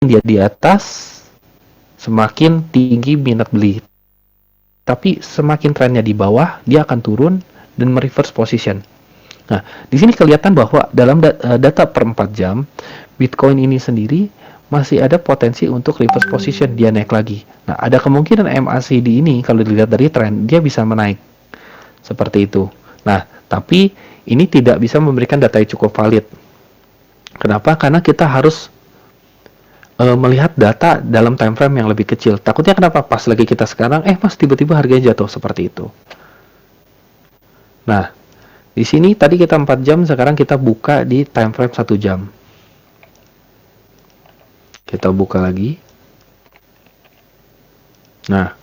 dia di atas, semakin tinggi minat beli. Tapi semakin trennya di bawah, dia akan turun dan mereverse position. Nah, di sini kelihatan bahwa dalam data per 4 jam, Bitcoin ini sendiri masih ada potensi untuk reverse position, dia naik lagi. Nah, ada kemungkinan MACD ini kalau dilihat dari tren, dia bisa menaik. Seperti itu. Nah, tapi ini tidak bisa memberikan data yang cukup valid. Kenapa? Karena kita harus melihat data dalam time frame yang lebih kecil. Takutnya kenapa? Pas lagi kita sekarang, mas tiba-tiba harganya jatuh seperti itu. Nah, di sini tadi kita 4 jam, sekarang kita buka di time frame 1 jam. Kita buka lagi. Nah,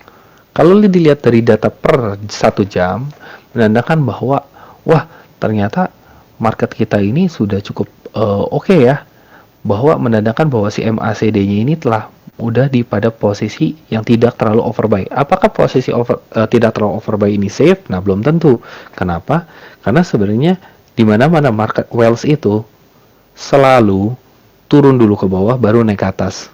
kalau dilihat dari data per 1 jam, menandakan bahwa, wah, ternyata market kita ini sudah cukup oke ya. Bahwa menandakan bahwa si MACD-nya ini telah udah di pada posisi yang tidak terlalu overbuy. Apakah posisi tidak terlalu overbuy ini safe? Nah, belum tentu. Kenapa? Karena sebenarnya di mana-mana market Wells itu selalu turun dulu ke bawah baru naik ke atas.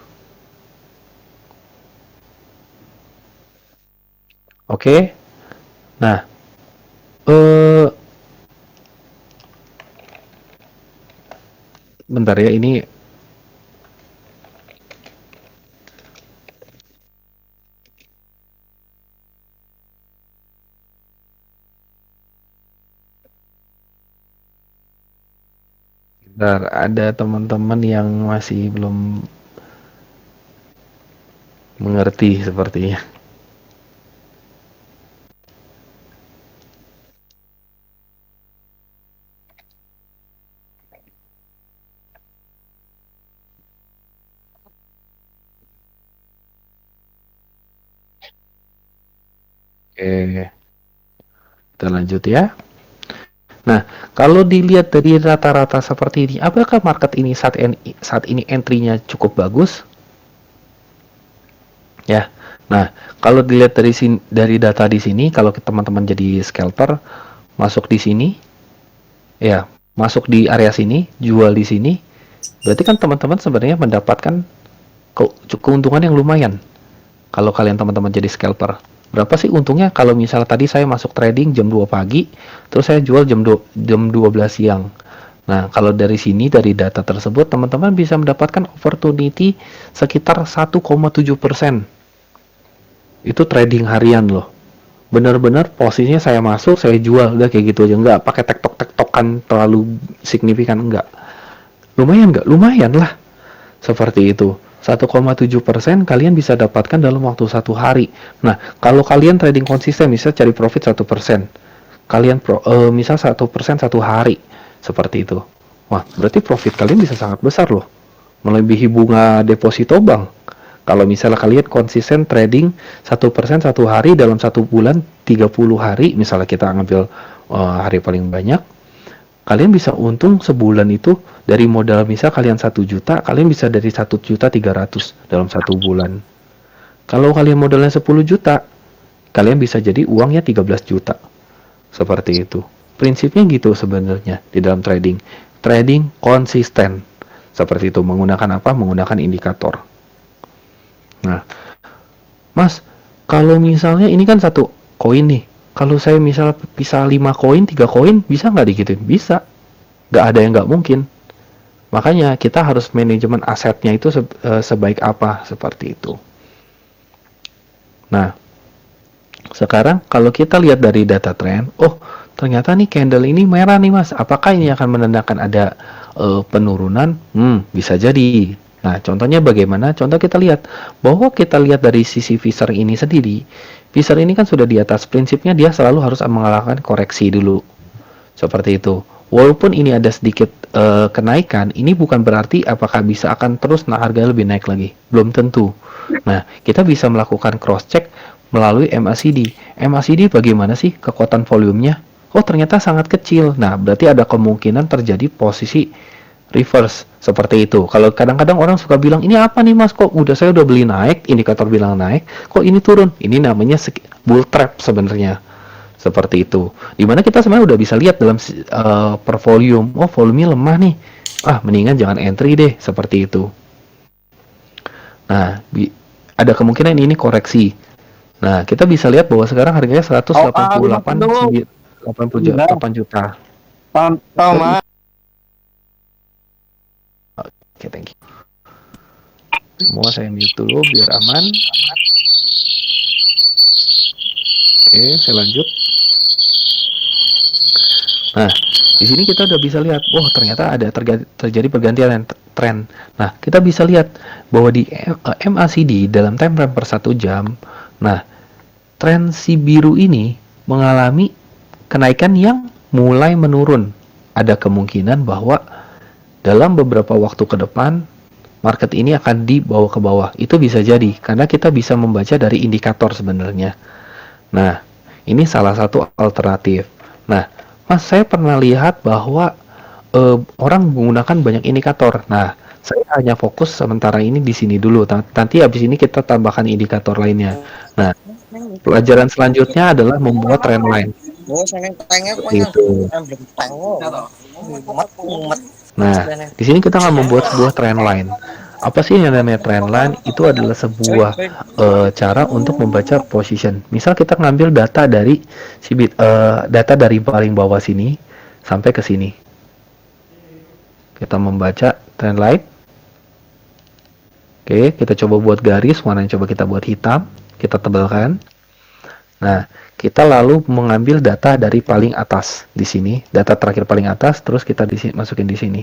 Oke. Nah, bentar ya, ini bentar, ada teman-teman yang masih belum mengerti sepertinya. Oke, kita lanjut ya. Nah, kalau dilihat dari rata-rata seperti ini, apakah market ini saat ini entry-nya cukup bagus? Ya. Nah, kalau dilihat dari data di sini, kalau teman-teman jadi scalper, masuk di sini, ya, masuk di area sini, jual di sini, berarti kan teman-teman sebenarnya mendapatkan keuntungan yang lumayan. Kalau kalian teman-teman jadi scalper, berapa sih untungnya kalau misalnya tadi saya masuk trading jam 2 pagi, terus saya jual jam 12 siang. Nah, kalau dari sini, dari data tersebut, teman-teman bisa mendapatkan opportunity sekitar 1,7%. Itu trading harian loh. Benar-benar posisinya saya masuk, saya jual, udah kayak gitu aja. Nggak pakai tektok-tektokan terlalu signifikan, enggak. Lumayan nggak? Lumayan lah. Seperti itu. 1,7% kalian bisa dapatkan dalam waktu 1 hari. Nah, kalau kalian trading konsisten, bisa cari profit 1%. Kalian misal 1% 1 hari. Seperti itu. Wah, berarti profit kalian bisa sangat besar loh. Melebihi bunga deposito bank. Kalau misalnya kalian konsisten trading 1% 1 hari dalam 1 bulan 30 hari, misalnya kita ngambil hari paling banyak, kalian bisa untung sebulan itu dari modal misal kalian 1 juta, kalian bisa dari 1.300.000 dalam 1 bulan. Kalau kalian modalnya 10 juta, kalian bisa jadi uangnya 13 juta. Seperti itu. Prinsipnya gitu sebenarnya di dalam trading. Trading konsisten. Seperti itu. Menggunakan apa? Menggunakan indikator. Nah, Mas, kalau misalnya ini kan satu koin nih. Kalau saya misal bisa 5 koin, 3 koin, bisa nggak digituin? Bisa. Nggak ada yang nggak mungkin. Makanya kita harus manajemen asetnya itu sebaik apa, seperti itu. Nah, sekarang kalau kita lihat dari data trend, oh ternyata nih candle ini merah nih mas. Apakah ini akan menandakan ada penurunan? Bisa jadi. Nah, contohnya bagaimana? Contoh kita lihat bahwa kita lihat dari sisi Fisher ini sendiri. Fisher ini kan sudah di atas, prinsipnya dia selalu harus mengalahkan koreksi dulu. Seperti itu. Walaupun ini ada sedikit kenaikan, ini bukan berarti apakah bisa akan terus harganya lebih naik lagi. Belum tentu. Nah, kita bisa melakukan cross check melalui MACD. MACD bagaimana sih kekuatan volumenya? Oh, ternyata sangat kecil. Nah, berarti ada kemungkinan terjadi posisi reverse seperti itu. Kalau kadang-kadang orang suka bilang, ini apa nih mas, kok saya udah beli naik, indikator bilang naik, kok ini turun? Ini namanya bull trap sebenarnya. Seperti itu. Dimana kita sebenarnya udah bisa lihat dalam per volume, oh volumenya lemah nih. Mendingan jangan entry deh, seperti itu. Nah, ada kemungkinan ini koreksi. Nah, kita bisa lihat bahwa sekarang harganya 188 8 juta. Tahu Mas. Oke, thank you. Semua saya mute dulu biar aman. Oke, saya lanjut. Nah, di sini kita udah bisa lihat, oh ternyata ada terjadi pergantian tren. Nah, kita bisa lihat bahwa di MACD dalam time frame per 1 jam, nah, tren si biru ini mengalami kenaikan yang mulai menurun. Ada kemungkinan bahwa dalam beberapa waktu ke depan, market ini akan dibawa ke bawah. Itu bisa jadi, karena kita bisa membaca dari indikator sebenarnya. Nah, ini salah satu alternatif. Nah, Mas, saya pernah lihat bahwa orang menggunakan banyak indikator. Nah, saya hanya fokus sementara ini di sini dulu. Nanti habis ini kita tambahkan indikator lainnya. Nah, pelajaran selanjutnya adalah membuat trend line. Seperti itu. Nah, di sini kita akan membuat sebuah trend line. Apa sih yang namanya trend line? Itu adalah sebuah cara untuk membaca position. Misal kita ngambil data dari data dari paling bawah sini sampai ke sini. Kita membaca trend line. Oke, kita coba buat garis, warnanya coba kita buat hitam, kita tebalkan. Nah, kita lalu mengambil data dari paling atas di sini, data terakhir paling atas, terus kita masukin di sini.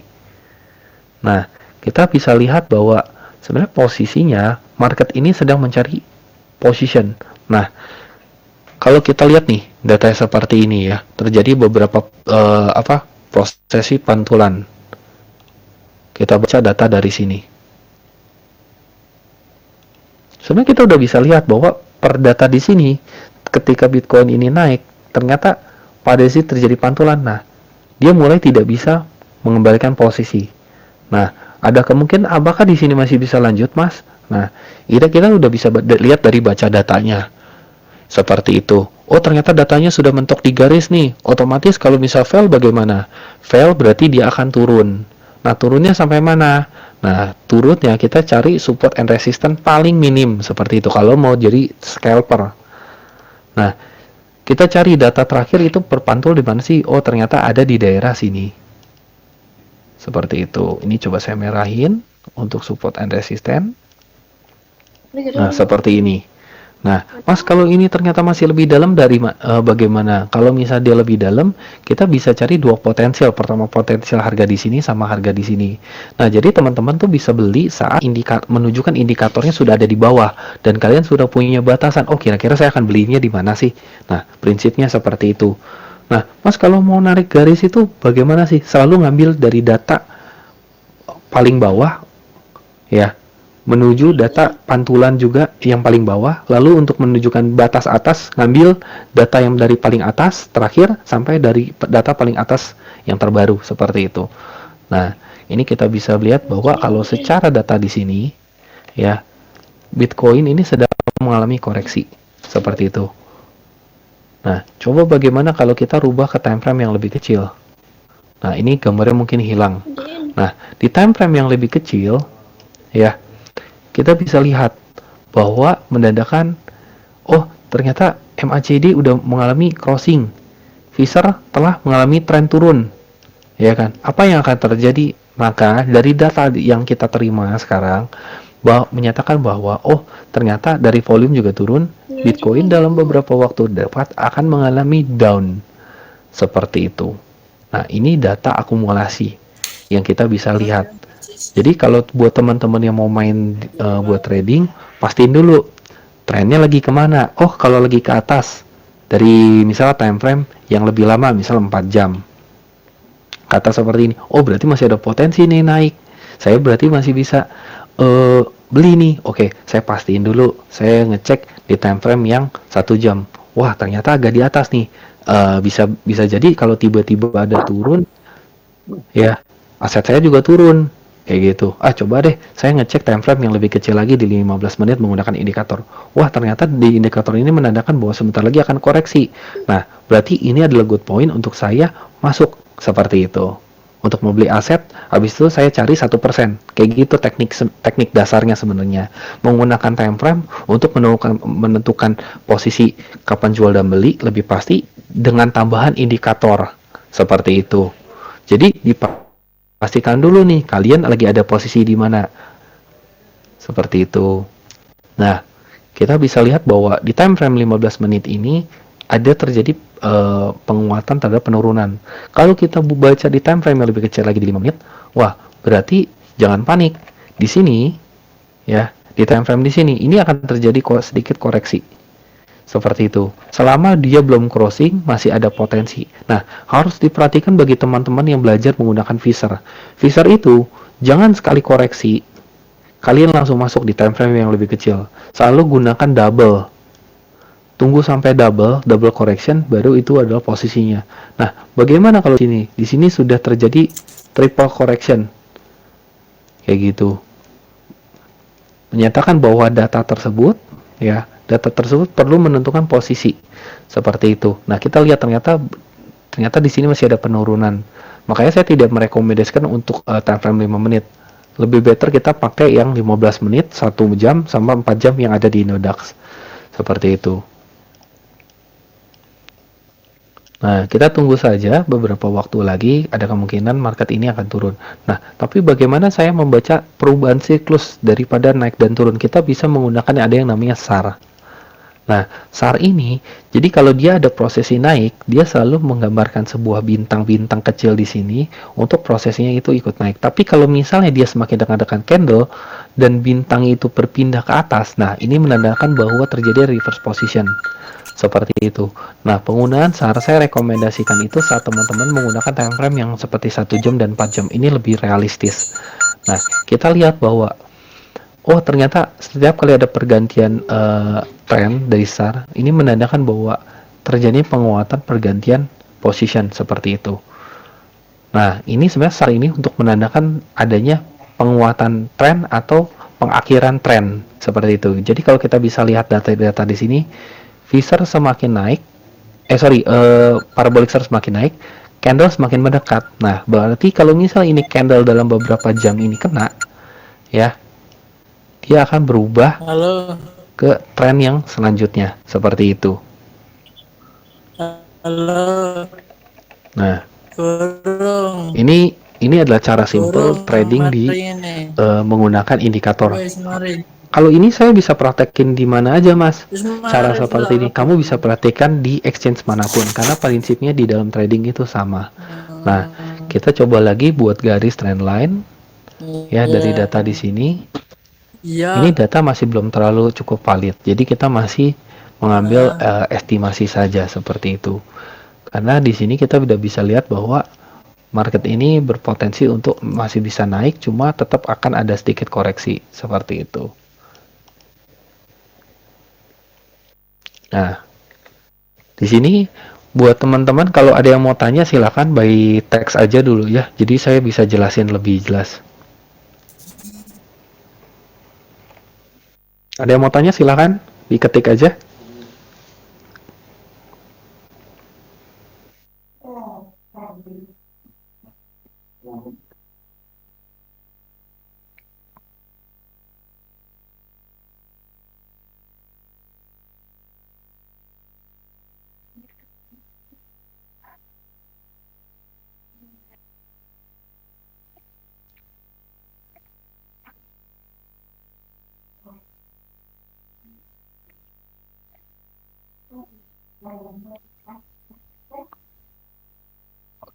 Nah, kita bisa lihat bahwa sebenarnya posisinya market ini sedang mencari position. Nah, kalau kita lihat nih data seperti ini ya, terjadi beberapa prosesi pantulan. Kita baca data dari sini. Sebenarnya kita udah bisa lihat bahwa per data di sini ketika Bitcoin ini naik, ternyata pada sini terjadi pantulan. Nah, dia mulai tidak bisa mengembalikan posisi. Nah, ada kemungkinan apakah di sini masih bisa lanjut, Mas? Nah, kita udah bisa lihat dari baca datanya. Seperti itu. Oh, ternyata datanya sudah mentok di garis nih. Otomatis kalau misal fail bagaimana? Fail berarti dia akan turun. Nah, turunnya sampai mana? Nah, turunnya kita cari support and resistance paling minim seperti itu kalau mau jadi scalper. Nah, kita cari data terakhir itu perpantul di mana sih? Oh, ternyata ada di daerah sini. Seperti itu. Ini coba saya merahin untuk support and resistance. Nah, seperti ini. Nah, Mas, kalau ini ternyata masih lebih dalam dari bagaimana? Kalau misalnya dia lebih dalam, kita bisa cari dua potensial. Pertama, potensial harga di sini sama harga di sini. Nah, jadi teman-teman tuh bisa beli saat menunjukkan indikatornya sudah ada di bawah dan kalian sudah punya batasan. Oh, kira-kira saya akan belinya di mana sih? Nah, prinsipnya seperti itu. Nah, Mas, kalau mau narik garis itu bagaimana sih? Selalu ngambil dari data paling bawah, ya, menuju data pantulan juga yang paling bawah, lalu untuk menunjukkan batas atas ngambil data yang dari paling atas terakhir sampai dari data paling atas yang terbaru, seperti itu. Nah, ini kita bisa lihat bahwa kalau secara data di sini ya, Bitcoin ini sedang mengalami koreksi seperti itu. Nah, coba bagaimana kalau kita rubah ke time frame yang lebih kecil. Nah, ini gambarnya mungkin hilang. Nah, di time frame yang lebih kecil ya, kita bisa lihat bahwa menandakan, oh ternyata MACD udah mengalami crossing, Fisher telah mengalami tren turun, ya kan? Apa yang akan terjadi? Maka dari data yang kita terima sekarang, menyatakan bahwa oh ternyata dari volume juga turun, Bitcoin dalam beberapa waktu depan akan mengalami down, seperti itu. Nah, ini data akumulasi yang kita bisa lihat. Jadi kalau buat teman-teman yang mau main buat trading, pastiin dulu trennya lagi kemana. Oh, kalau lagi ke atas dari misalnya time frame yang lebih lama, misal 4 jam. Kata seperti ini, oh berarti masih ada potensi nih naik. Saya berarti masih bisa beli nih. Oke, saya pastiin dulu. Saya ngecek di time frame yang 1 jam. Wah, ternyata agak di atas nih. Bisa jadi kalau tiba-tiba ada turun, ya aset saya juga turun. Kayak gitu. Coba deh saya ngecek time frame yang lebih kecil lagi di 15 menit menggunakan indikator. Wah, ternyata di indikator ini menandakan bahwa sebentar lagi akan koreksi. Nah, berarti ini adalah good point untuk saya masuk seperti itu. untuk membeli aset, habis itu saya cari 1%. Kayak gitu teknik dasarnya sebenarnya. Menggunakan time frame untuk menentukan posisi kapan jual dan beli lebih pasti dengan tambahan indikator seperti itu. Jadi dipastikan dulu nih kalian lagi ada posisi di mana. Seperti itu. Nah, kita bisa lihat bahwa di time frame 15 menit ini ada terjadi penguatan terhadap penurunan. Kalau kita baca di time frame yang lebih kecil lagi di 5 menit, wah, berarti jangan panik. Di sini ya, di time frame di sini ini akan terjadi sedikit koreksi. Seperti itu. Selama dia belum crossing, masih ada potensi. Nah, harus diperhatikan bagi teman-teman yang belajar menggunakan Fisher. Fisher itu jangan sekali koreksi kalian langsung masuk di time frame yang lebih kecil. Selalu gunakan double. Tunggu sampai double correction, baru itu adalah posisinya. Nah, bagaimana kalau sini? Di sini sudah terjadi triple correction. Kayak gitu. Menyatakan bahwa data tersebut perlu menentukan posisi. Seperti itu. Nah, kita lihat ternyata di sini masih ada penurunan. Makanya saya tidak merekomendasikan untuk time frame 5 menit. Lebih better kita pakai yang 15 menit, 1 jam, sama 4 jam yang ada di Indodax. Seperti itu. Nah, kita tunggu saja beberapa waktu lagi, ada kemungkinan market ini akan turun. Nah, tapi bagaimana saya membaca perubahan siklus daripada naik dan turun? Kita bisa menggunakan ada yang namanya SAR. Nah, SAR ini, jadi kalau dia ada prosesi naik, dia selalu menggambarkan sebuah bintang-bintang kecil di sini untuk prosesnya itu ikut naik. Tapi kalau misalnya dia semakin dekat-dekat candle dan bintang itu berpindah ke atas, nah ini menandakan bahwa terjadi reverse position. Seperti itu. Nah, penggunaan SAR saya rekomendasikan itu saat teman-teman menggunakan time frame yang seperti 1 jam dan 4 jam. Ini lebih realistis. Nah, kita lihat bahwa ternyata setiap kali ada pergantian tren dari SAR, ini menandakan bahwa terjadi penguatan pergantian position seperti itu. Nah, ini sebenarnya SAR ini untuk menandakan adanya penguatan tren atau pengakhiran tren seperti itu. Jadi kalau kita bisa lihat data-data di sini, Fisher semakin naik, parabolic SAR semakin naik, candle semakin mendekat. Nah, berarti kalau misal ini candle dalam beberapa jam ini kena, ya, dia akan berubah ke tren yang selanjutnya, seperti itu. Nah, ini adalah cara simple trading di menggunakan indikator. Kalau ini saya bisa praktekin di mana aja, Mas. Cara seperti ini kamu bisa praktekkan di exchange manapun karena prinsipnya di dalam trading itu sama. Nah, kita coba lagi buat garis trendline ya dari data di sini. Ini data masih belum terlalu cukup valid. Jadi kita masih mengambil estimasi saja seperti itu. Karena di sini kita sudah bisa lihat bahwa market ini berpotensi untuk masih bisa naik, cuma tetap akan ada sedikit koreksi seperti itu. Nah, di sini buat teman-teman kalau ada yang mau tanya silakan by text aja dulu ya. Jadi saya bisa jelasin lebih jelas. Ada yang mau tanya silakan diketik aja.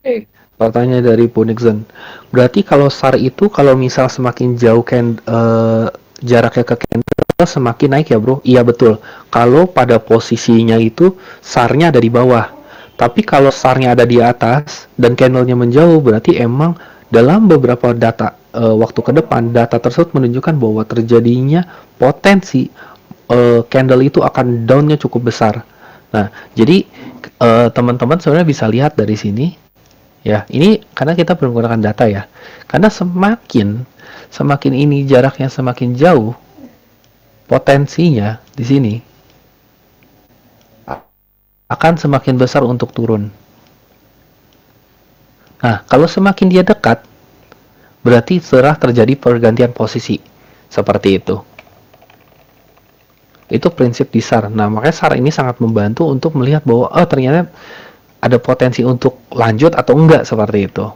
Oke, pertanyaan dari Punixon. Berarti kalau SAR itu kalau misal semakin jauh jaraknya ke candle semakin naik ya, Bro? Iya, betul. Kalau pada posisinya itu SAR-nya ada di bawah. Tapi kalau SAR-nya ada di atas dan candle-nya menjauh, berarti emang dalam beberapa waktu ke depan, data tersebut menunjukkan bahwa terjadinya potensi candle itu akan down-nya cukup besar. Nah, jadi teman-teman sebenarnya bisa lihat dari sini. Ya, ini karena kita menggunakan data ya. Karena semakin ini jaraknya semakin jauh, potensinya di sini akan semakin besar untuk turun. Nah, kalau semakin dia dekat, berarti telah terjadi pergantian posisi. Seperti itu. Itu prinsip di SAR. Nah, makanya SAR ini sangat membantu untuk melihat bahwa ternyata ada potensi untuk lanjut atau enggak seperti itu.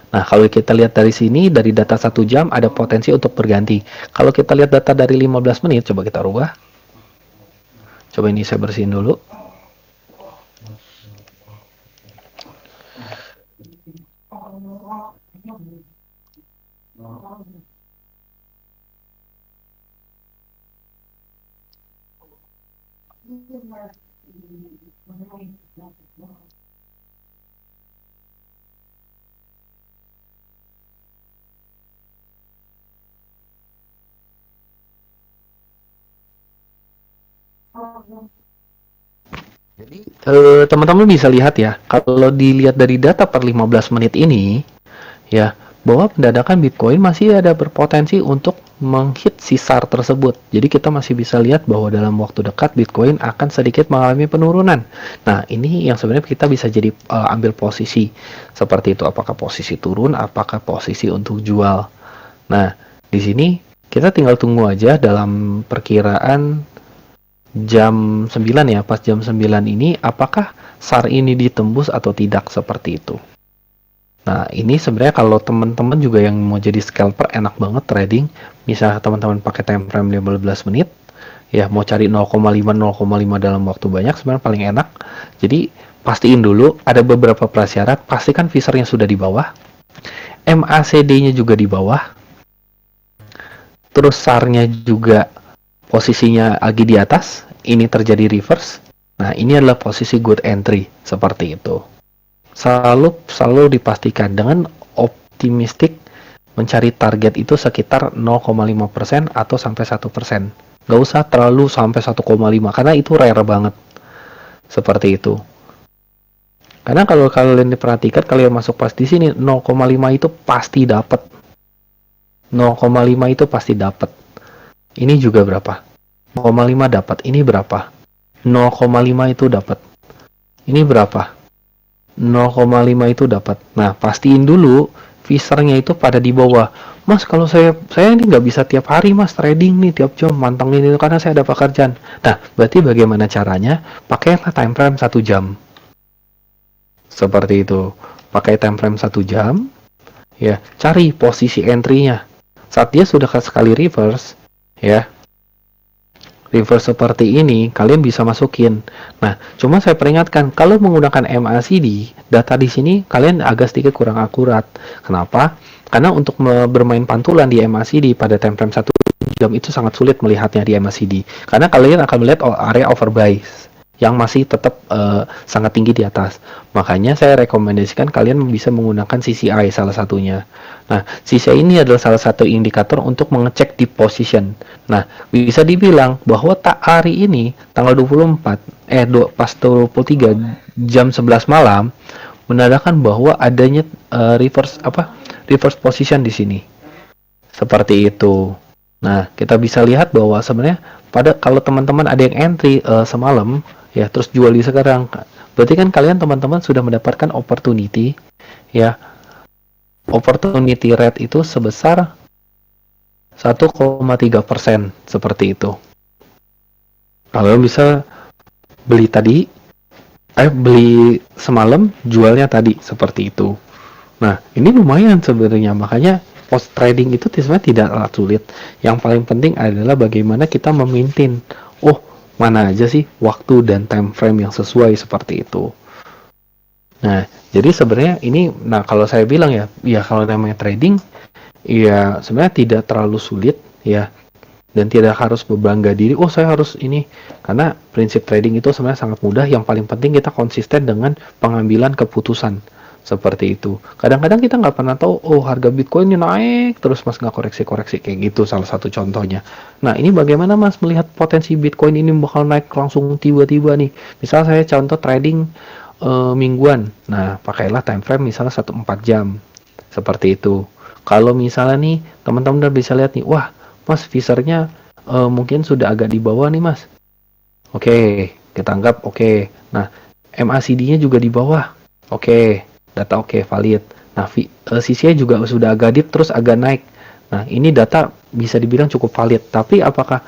Nah, kalau kita lihat dari sini, dari data 1 jam ada potensi untuk berganti. Kalau kita lihat data dari 15 menit, coba kita rubah. Coba ini saya bersihin dulu. Jadi teman-teman bisa lihat ya, kalau dilihat dari data per 15 menit ini, ya, bahwa pendadakan Bitcoin masih ada berpotensi untuk menghit si SAR tersebut. Jadi kita masih bisa lihat bahwa dalam waktu dekat Bitcoin akan sedikit mengalami penurunan. Nah, ini yang sebenarnya kita bisa jadi ambil posisi seperti itu. Apakah posisi turun, apakah posisi untuk jual. Nah, di sini kita tinggal tunggu aja dalam perkiraan jam 9 ya, pas jam 9 ini apakah SAR ini ditembus atau tidak seperti itu. Nah, ini sebenarnya kalau teman-teman juga yang mau jadi scalper enak banget trading, misalnya teman-teman pakai time frame 15 menit, ya mau cari 0,5 dalam waktu banyak sebenarnya paling enak. Jadi pastiin dulu ada beberapa prasyarat, pastikan visornya sudah di bawah, MACD-nya juga di bawah, terus SAR-nya juga posisinya lagi di atas, ini terjadi reverse. Nah, ini adalah posisi good entry seperti itu. Selalu dipastikan dengan optimistik mencari target itu sekitar 0,5% atau sampai 1%. Nggak usah terlalu sampai 1,5 karena itu rare banget. Seperti itu. Karena kalau kalian diperhatikan, kalian masuk pas di sini 0,5 itu pasti dapat. 0,5 itu pasti dapat. Ini juga berapa? 0,5 dapat. Ini berapa? 0,5 itu dapat. Ini berapa? 0,5 itu dapat. Nah, pastiin dulu visornya itu pada di bawah. Mas, kalau saya ini nggak bisa tiap hari mas trading nih tiap jam mantengin itu karena saya ada pekerjaan. Nah, berarti bagaimana caranya? Pakailah time frame 1 jam. Seperti itu. Pakai time frame 1 jam. Ya, cari posisi entry-nya. Saat dia sudah sekali reverse, ya, reverse seperti ini, kalian bisa masukin. Nah, cuma saya peringatkan, kalau menggunakan MACD, data di sini kalian agak sedikit kurang akurat. Kenapa? Karena untuk bermain pantulan di MACD pada time frame 1 jam itu sangat sulit melihatnya di MACD. Karena kalian akan melihat area overbuy yang masih tetap sangat tinggi di atas. Makanya saya rekomendasikan kalian bisa menggunakan CCI salah satunya. Nah, CCI ini adalah salah satu indikator untuk mengecek deep position. Nah, bisa dibilang bahwa tak hari ini tanggal 24 pas 23 jam 11 malam menandakan bahwa adanya reverse position di sini. Seperti itu. Nah, kita bisa lihat bahwa sebenarnya kalau teman-teman ada yang entry semalam ya terus jual di sekarang, berarti kan kalian teman-teman sudah mendapatkan opportunity ya. Opportunity rate itu sebesar 1,3% seperti itu. Kalian bisa beli semalam, jualnya tadi seperti itu. Nah, ini lumayan sebenarnya, makanya post trading itu sebenarnya tidak sulit. Yang paling penting adalah bagaimana kita memaintain. Oh, mana aja sih waktu dan time frame yang sesuai seperti itu. Nah, jadi sebenarnya ini, nah kalau saya bilang ya kalau namanya trading, ya sebenarnya tidak terlalu sulit ya, dan tidak harus berbangga diri. Oh, saya harus ini, karena prinsip trading itu sebenarnya sangat mudah. Yang paling penting kita konsisten dengan pengambilan keputusan. Seperti itu. Kadang-kadang kita nggak pernah tahu, oh harga Bitcoin ini naik, terus mas nggak koreksi-koreksi kayak gitu, salah satu contohnya. Nah, ini bagaimana mas melihat potensi Bitcoin ini bakal naik langsung tiba-tiba nih. Misal saya contoh trading mingguan. Nah, pakailah time frame misalnya 1-4 jam. Seperti itu. Kalau misalnya nih, teman-teman udah bisa lihat nih, wah, mas visornya mungkin sudah agak di bawah nih mas. Oke, kita anggap oke. Nah, MACD-nya juga di bawah. Oke. data oke, valid. Nah, CCI juga sudah agak dip terus agak naik. Nah, ini data bisa dibilang cukup valid, tapi apakah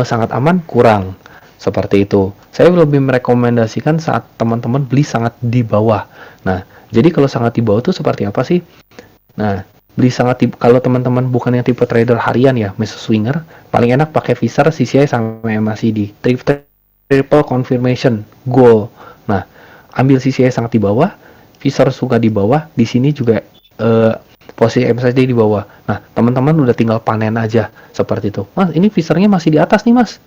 sangat aman? Kurang. Seperti itu. Saya lebih merekomendasikan saat teman-teman beli sangat di bawah. Nah, jadi kalau sangat di bawah itu seperti apa sih? Nah, beli sangat kalau teman-teman bukan yang tipe trader harian ya, Mr. Swinger, paling enak pakai VISAR, CCI sama MACD. Triple confirmation goal. Nah, ambil CCI sangat di bawah, VISAR suka di bawah, di sini juga posisi MACD di bawah. Nah, teman-teman udah tinggal panen aja seperti itu. Mas, ini VISAR-nya masih di atas nih, Mas.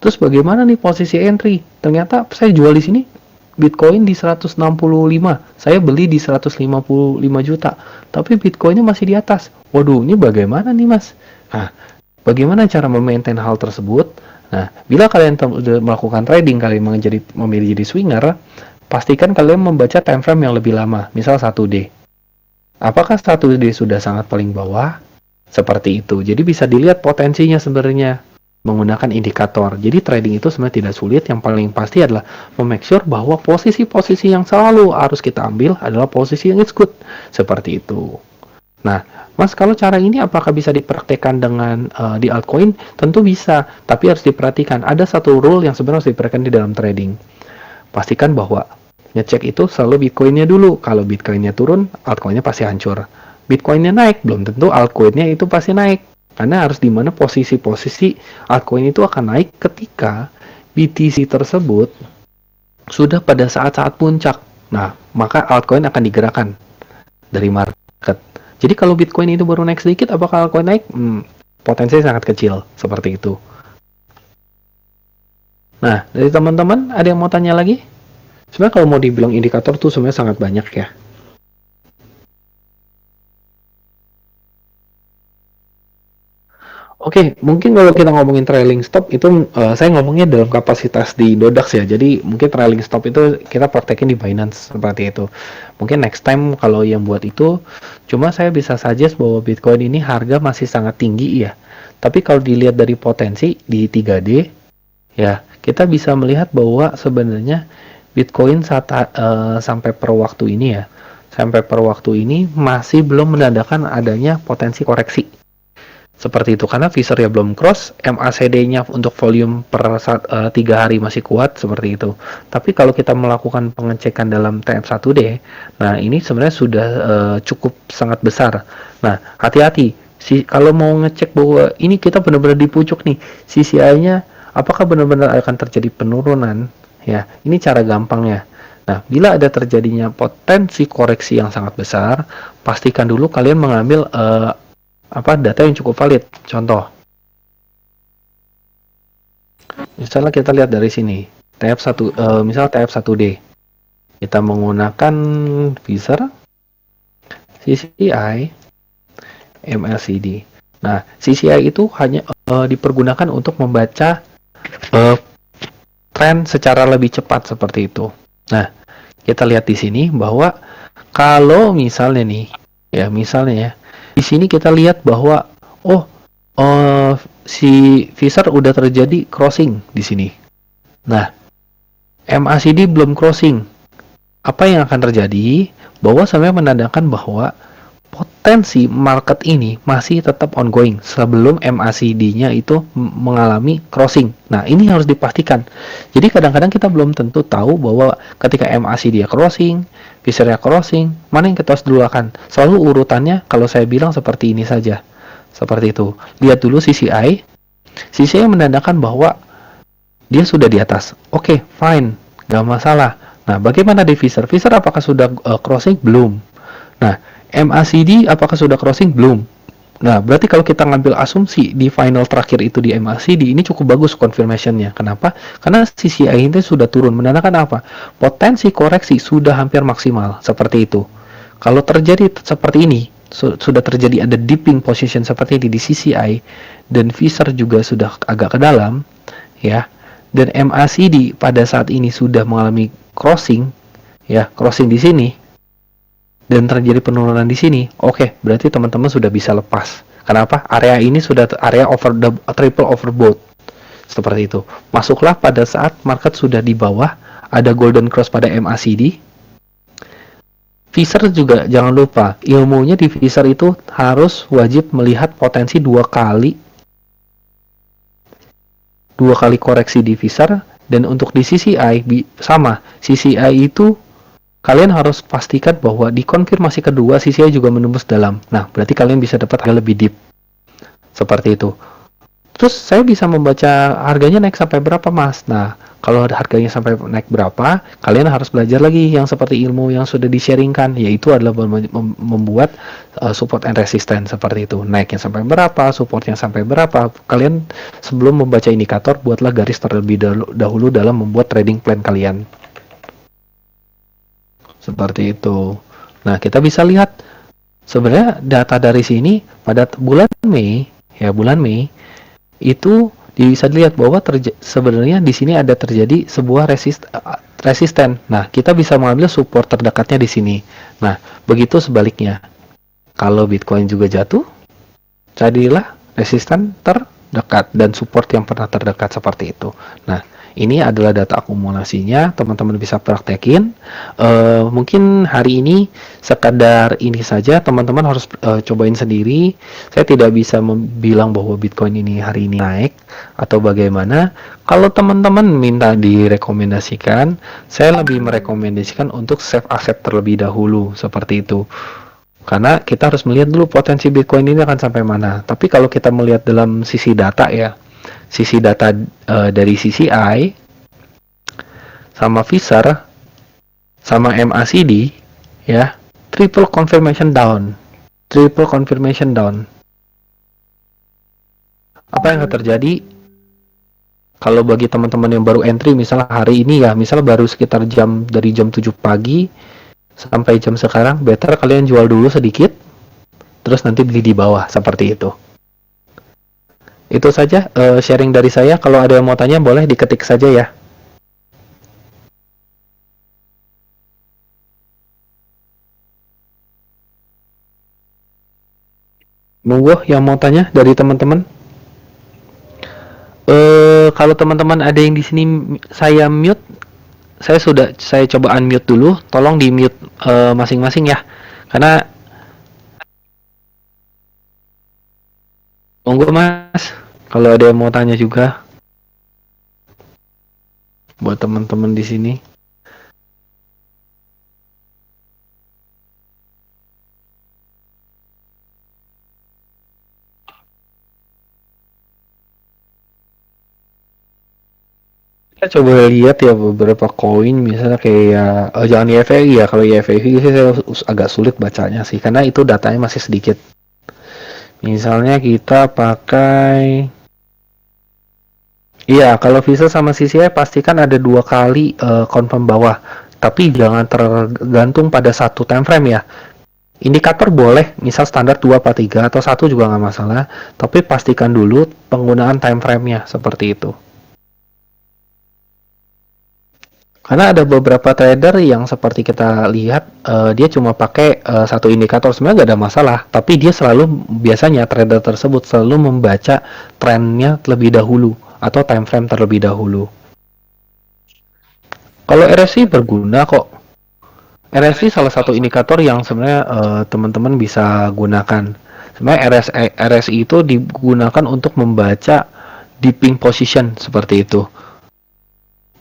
Terus bagaimana nih posisi entry? Ternyata saya jual di sini Bitcoin di 165. Saya beli di 155 juta. Tapi Bitcoinnya masih di atas. Waduh, ini bagaimana nih, Mas? Nah, bagaimana cara memaintain hal tersebut? Nah, bila kalian sudah melakukan trading, kalian memilih jadi swinger, pastikan kalian membaca time frame yang lebih lama, misal 1D. Apakah 1D sudah sangat paling bawah? Seperti itu. Jadi bisa dilihat potensinya sebenarnya menggunakan indikator. Jadi trading itu sebenarnya tidak sulit. Yang paling pasti adalah make sure bahwa posisi-posisi yang selalu harus kita ambil adalah posisi yang it's good. Seperti itu. Nah, Mas, kalau cara ini apakah bisa dipraktekkan dengan di altcoin? Tentu bisa, tapi harus diperhatikan. Ada satu rule yang sebenarnya harus diperhatikan di dalam trading. Pastikan bahwa ngecek itu selalu Bitcoinnya dulu. Kalau Bitcoinnya turun, altcoinnya pasti hancur. Bitcoinnya naik, belum tentu altcoinnya itu pasti naik. Karena harus dimana posisi-posisi altcoin itu akan naik ketika BTC tersebut sudah pada saat-saat puncak. Nah, maka altcoin akan digerakkan dari market. Jadi kalau Bitcoin itu baru naik sedikit, apakah altcoin naik? Potensinya sangat kecil, seperti itu. Nah, dari teman-teman ada yang mau tanya lagi? Sebenarnya kalau mau dibilang indikator tuh sebenarnya sangat banyak ya. Oke, mungkin kalau kita ngomongin trailing stop itu saya ngomongnya dalam kapasitas di Dodax ya. Jadi mungkin trailing stop itu kita praktekin di Binance seperti itu. Mungkin next time kalau yang buat itu, cuma saya bisa suggest bahwa Bitcoin ini harga masih sangat tinggi ya. Tapi kalau dilihat dari potensi di 3D, ya kita bisa melihat bahwa sebenarnya Bitcoin sampai per waktu ini ya, sampai per waktu ini masih belum menandakan adanya potensi koreksi. Seperti itu, karena VISAR ya belum cross, MACD-nya untuk volume per 3 hari masih kuat, seperti itu. Tapi kalau kita melakukan pengecekan dalam TF1D, nah ini sebenarnya sudah cukup sangat besar. Nah, hati-hati, kalau mau ngecek bahwa ini kita benar-benar di pucuk nih, CCI-nya apakah benar-benar akan terjadi penurunan, ya, ini cara gampangnya. Nah, bila ada terjadinya potensi koreksi yang sangat besar, pastikan dulu kalian mengambil data yang cukup valid. Contoh, misalnya kita lihat dari sini, misal TF1D, kita menggunakan VISAR, CCI, MACD. Nah, CCI itu hanya dipergunakan untuk membaca tren secara lebih cepat seperti itu. Nah, kita lihat di sini bahwa kalau misalnya nih, ya misalnya ya, di sini kita lihat bahwa si VISAR udah terjadi crossing di sini. Nah, MACD belum crossing. Apa yang akan terjadi? Bahwa saya menandakan bahwa potensi market ini masih tetap ongoing sebelum MACD-nya itu mengalami crossing. Nah, ini harus dipastikan. Jadi kadang-kadang kita belum tentu tahu bahwa ketika MACD crossing, VISAR crossing, mana yang kita harus dulukan. Selalu urutannya kalau saya bilang seperti ini saja. Seperti itu. Lihat dulu CCI. CCI menandakan bahwa dia sudah di atas. Oke, fine. Gak masalah. Nah, bagaimana di VISAR? VISAR apakah sudah crossing? Belum. Nah, MACD apakah sudah crossing? Belum. Nah, berarti kalau kita ngambil asumsi di final terakhir itu di MACD, ini cukup bagus confirmation-nya. Kenapa? Karena CCI ini sudah turun. Menandakan apa? Potensi koreksi sudah hampir maksimal. Seperti itu. Kalau terjadi seperti ini, sudah terjadi ada dipping position seperti ini di CCI, dan VISAR juga sudah agak ke dalam, ya, dan MACD pada saat ini sudah mengalami crossing, ya, crossing di sini, dan terjadi penurunan di sini, oke, berarti teman-teman sudah bisa lepas. Kenapa? Area ini sudah area triple overbought. Seperti itu. Masuklah pada saat market sudah di bawah, ada golden cross pada MACD. Visor juga jangan lupa, ilmunya di visor itu harus wajib melihat potensi dua kali koreksi di visor, dan untuk di CCI sama. CCI itu kalian harus pastikan bahwa di konfirmasi kedua CCI juga menembus dalam. Nah, berarti kalian bisa dapat harga lebih deep. Seperti itu. Terus saya bisa membaca harganya naik sampai berapa, Mas? Nah, kalau harganya sampai naik berapa, kalian harus belajar lagi yang seperti ilmu yang sudah di-sharingkan, yaitu adalah membuat support and resistance seperti itu. Naiknya sampai berapa, supportnya sampai berapa. Kalian sebelum membaca indikator, buatlah garis terlebih dahulu dalam membuat trading plan kalian. Seperti itu. Nah, kita bisa lihat sebenarnya data dari sini pada bulan Mei, itu bisa dilihat bahwa sebenarnya di sini ada terjadi sebuah resisten. Nah, kita bisa mengambil support terdekatnya di sini. Nah, begitu sebaliknya. Kalau Bitcoin juga jatuh, carilah resisten terdekat dan support yang pernah terdekat seperti itu. Nah, ini adalah data akumulasinya, teman-teman bisa praktekin. Mungkin hari ini sekadar ini saja, teman-teman harus cobain sendiri. Saya tidak bisa bilang bahwa Bitcoin ini hari ini naik atau bagaimana. Kalau teman-teman minta direkomendasikan, saya lebih merekomendasikan untuk save aset terlebih dahulu, seperti itu. Karena kita harus melihat dulu potensi Bitcoin ini akan sampai mana. Tapi kalau kita melihat dalam sisi data ya, sisi data dari CCI sama Visor sama MACD ya, triple confirmation down. Apa yang akan terjadi kalau bagi teman-teman yang baru entry misalnya hari ini ya, misalnya baru sekitar dari jam 7 pagi sampai jam sekarang, better kalian jual dulu sedikit terus nanti beli di bawah, seperti itu. Itu saja sharing dari saya. Kalau ada yang mau tanya boleh diketik saja ya. Monggo yang mau tanya dari teman-teman. Kalau teman-teman ada yang di sini saya mute, saya coba unmute dulu. Tolong di mute masing-masing ya. Karena monggo Mas, kalau ada yang mau tanya juga buat teman-teman di sini. Kita coba lihat ya beberapa koin, misalnya kayak jangan YFI ya. Kalau YFI saya agak sulit bacanya sih, karena itu datanya masih sedikit. Misalnya kita pakai, iya, kalau Visa sama CCI pastikan ada 2 kali confirm bawah. Tapi jangan tergantung pada satu time frame ya. Indikator boleh, misal standar 2 atau 3 atau 1 juga nggak masalah. Tapi pastikan dulu penggunaan time frame-nya, seperti itu. Karena ada beberapa trader yang seperti kita lihat, dia cuma pakai satu indikator, sebenarnya nggak ada masalah. Tapi dia biasanya trader tersebut selalu membaca trennya terlebih dahulu atau time frame terlebih dahulu. Kalau RSI berguna kok. RSI salah satu indikator yang sebenarnya teman-teman bisa gunakan. Sebenarnya RSI itu digunakan untuk membaca dipping position, seperti itu.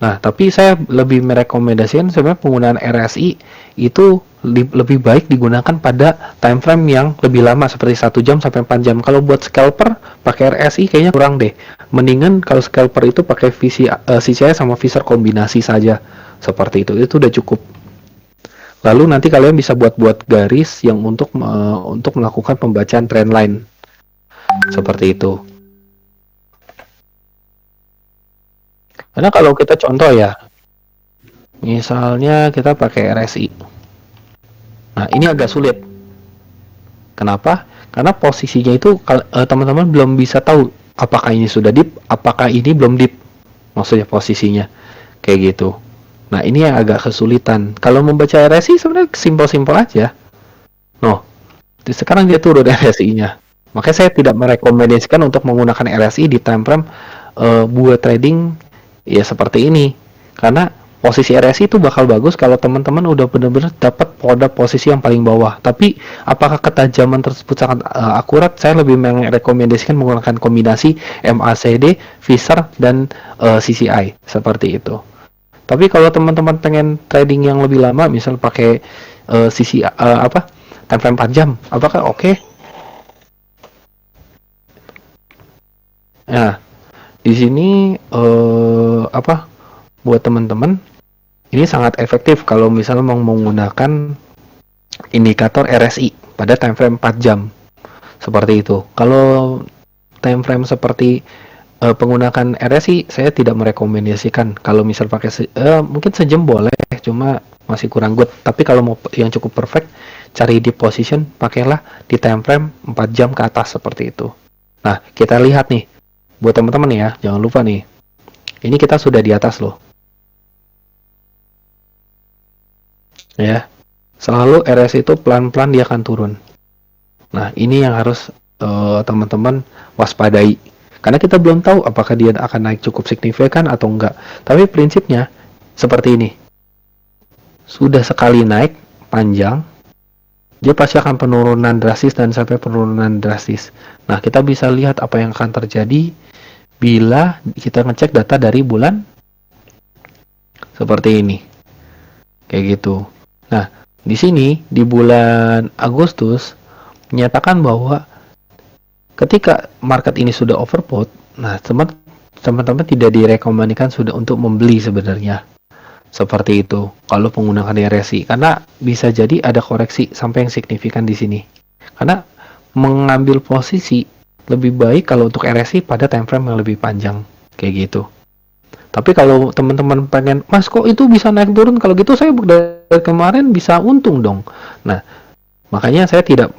Nah, tapi saya lebih merekomendasikan sebenarnya penggunaan RSI itu lebih baik digunakan pada time frame yang lebih lama, seperti 1 jam sampai 4 jam. Kalau buat scalper pakai RSI kayaknya kurang deh. Mendingan kalau scalper itu pakai CCI sama Visor kombinasi saja, seperti itu. Itu udah cukup. Lalu nanti kalian bisa buat garis yang untuk melakukan pembacaan trendline, seperti itu. Karena kalau kita contoh ya, misalnya kita pakai RSI. Nah, ini agak sulit. Kenapa? Karena posisinya itu teman-teman belum bisa tahu apakah ini sudah dip, apakah ini belum dip. Maksudnya posisinya kayak gitu. Nah, ini yang agak kesulitan. Kalau membaca RSI sebenarnya simpel-simpel aja. No, sekarang dia turun RSI-nya. Makanya saya tidak merekomendasikan untuk menggunakan RSI di time frame buat trading ya seperti ini. Karena posisi RSI itu bakal bagus kalau teman-teman udah benar-benar dapat pada posisi yang paling bawah. Tapi apakah ketajaman tersebut sangat akurat? Saya lebih merekomendasikan menggunakan kombinasi MACD, Visor, dan CCI seperti itu. Tapi kalau teman-teman pengen trading yang lebih lama, misal pakai time frame 4 jam, apakah oke? Nah, di sini buat teman-teman ini sangat efektif kalau misalnya mau menggunakan indikator RSI pada time frame 4 jam. Seperti itu. Kalau time frame seperti penggunaan RSI, saya tidak merekomendasikan. Kalau misal pakai mungkin sejam boleh, cuma masih kurang good. Tapi kalau mau yang cukup perfect, cari deep position, pakailah di time frame 4 jam ke atas seperti itu. Nah, kita lihat nih. Buat teman-teman ya, jangan lupa nih. Ini kita sudah di atas loh. Ya. Selalu RSI itu pelan-pelan dia akan turun. Nah, ini yang harus teman-teman waspadai. Karena kita belum tahu apakah dia akan naik cukup signifikan atau enggak. Tapi prinsipnya seperti ini. Sudah sekali naik panjang, dia pasti akan penurunan drastis dan sampai penurunan drastis. Nah, kita bisa lihat apa yang akan terjadi bila kita ngecek data dari bulan seperti ini. Kayak gitu. Nah, di sini di bulan Agustus menyatakan bahwa ketika market ini sudah overbought, nah teman-teman tidak direkomendasikan sudah untuk membeli sebenarnya. Seperti itu kalau menggunakan RSI, karena bisa jadi ada koreksi sampai yang signifikan di sini. Karena mengambil posisi lebih baik kalau untuk RSI pada time frame yang lebih panjang kayak gitu. Tapi kalau teman-teman pengen, Mas kok itu bisa naik turun, kalau gitu saya dari kemarin bisa untung dong. Nah, makanya saya tidak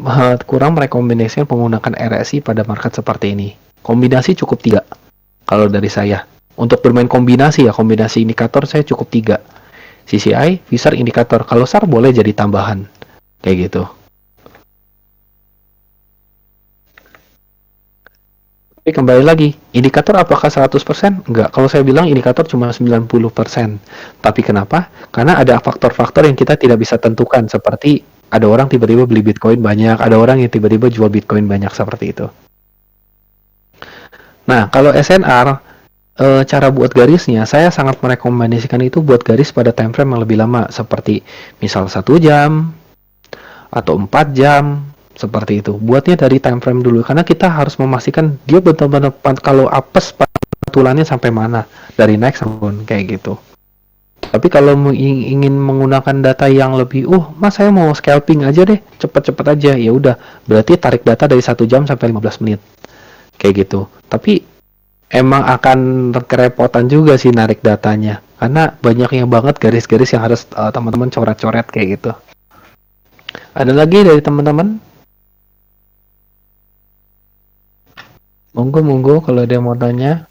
kurang merekomendasikan menggunakan RSI pada market seperti ini. Kombinasi cukup 3 kalau dari saya. Untuk bermain kombinasi ya, kombinasi indikator saya cukup 3. CCI, Visor, indikator. Kalau SAR boleh jadi tambahan. Kayak gitu. Tapi kembali lagi, indikator apakah 100%? Enggak. Kalau saya bilang indikator cuma 90%. Tapi kenapa? Karena ada faktor-faktor yang kita tidak bisa tentukan, seperti ada orang tiba-tiba beli Bitcoin banyak, ada orang yang tiba-tiba jual Bitcoin banyak, seperti itu. Nah, kalau SNR, cara buat garisnya, saya sangat merekomendasikan itu buat garis pada time frame yang lebih lama, seperti misal 1 jam, atau 4 jam, seperti itu. Buatnya dari time frame dulu, karena kita harus memastikan dia benar-benar kalau apes pantulannya sampai mana, dari naik sampai kayak gitu. Tapi kalau ingin menggunakan data yang lebih, mas saya mau scalping aja deh, cepet-cepet aja, ya udah, berarti tarik data dari 1 jam sampai 15 menit, kayak gitu. Tapi emang akan kerepotan juga sih narik datanya, karena banyaknya banget garis-garis yang harus teman-teman coret-coret kayak gitu. Ada lagi dari teman-teman? Monggo kalau ada yang mau tanya.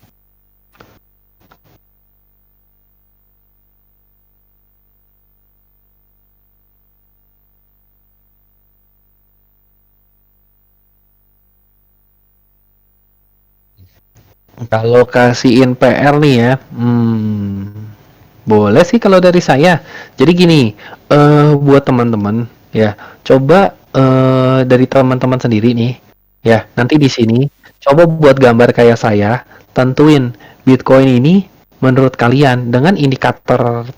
Kalau kasihin PR nih ya, boleh sih kalau dari saya. Jadi gini, buat teman-teman ya, coba dari teman-teman sendiri nih, ya nanti di sini coba buat gambar kayak saya, tentuin Bitcoin ini menurut kalian dengan indikator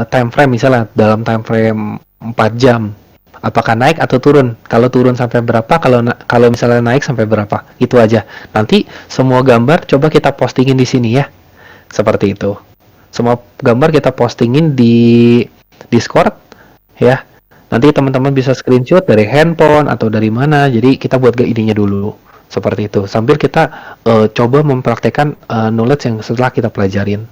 time frame, misalnya dalam time frame 4 jam. Apakah naik atau turun? Kalau turun sampai berapa? Kalau misalnya naik sampai berapa? Itu aja. Nanti semua gambar coba kita postingin di sini ya. Seperti itu. Semua gambar kita postingin di Discord ya. Nanti teman-teman bisa screenshot dari handphone atau dari mana. Jadi kita buat idenya dulu. Seperti itu. Sambil kita coba mempraktekkan knowledge yang setelah kita pelajarin.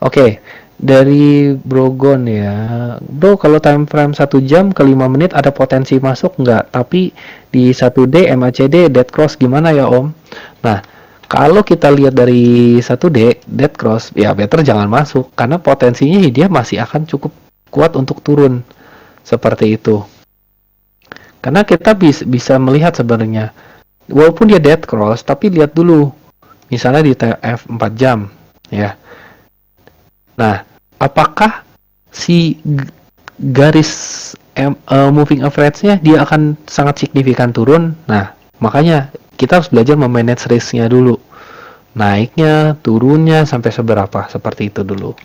Oke. Dari Brogon ya, Bro, kalau time frame 1 jam ke 5 menit ada potensi masuk nggak? Tapi di 1D, MACD, dead cross gimana ya Om? Nah, kalau kita lihat dari 1D, dead cross, ya better jangan masuk. Karena potensinya dia masih akan cukup kuat untuk turun. Seperti itu. Karena kita bisa melihat sebenarnya, walaupun dia dead cross, tapi lihat dulu. Misalnya di TF 4 jam, ya. Nah, apakah si garis moving average-nya dia akan sangat signifikan turun. Nah, makanya kita harus belajar memanage risk-nya dulu. Naiknya, turunnya sampai seberapa, seperti itu dulu.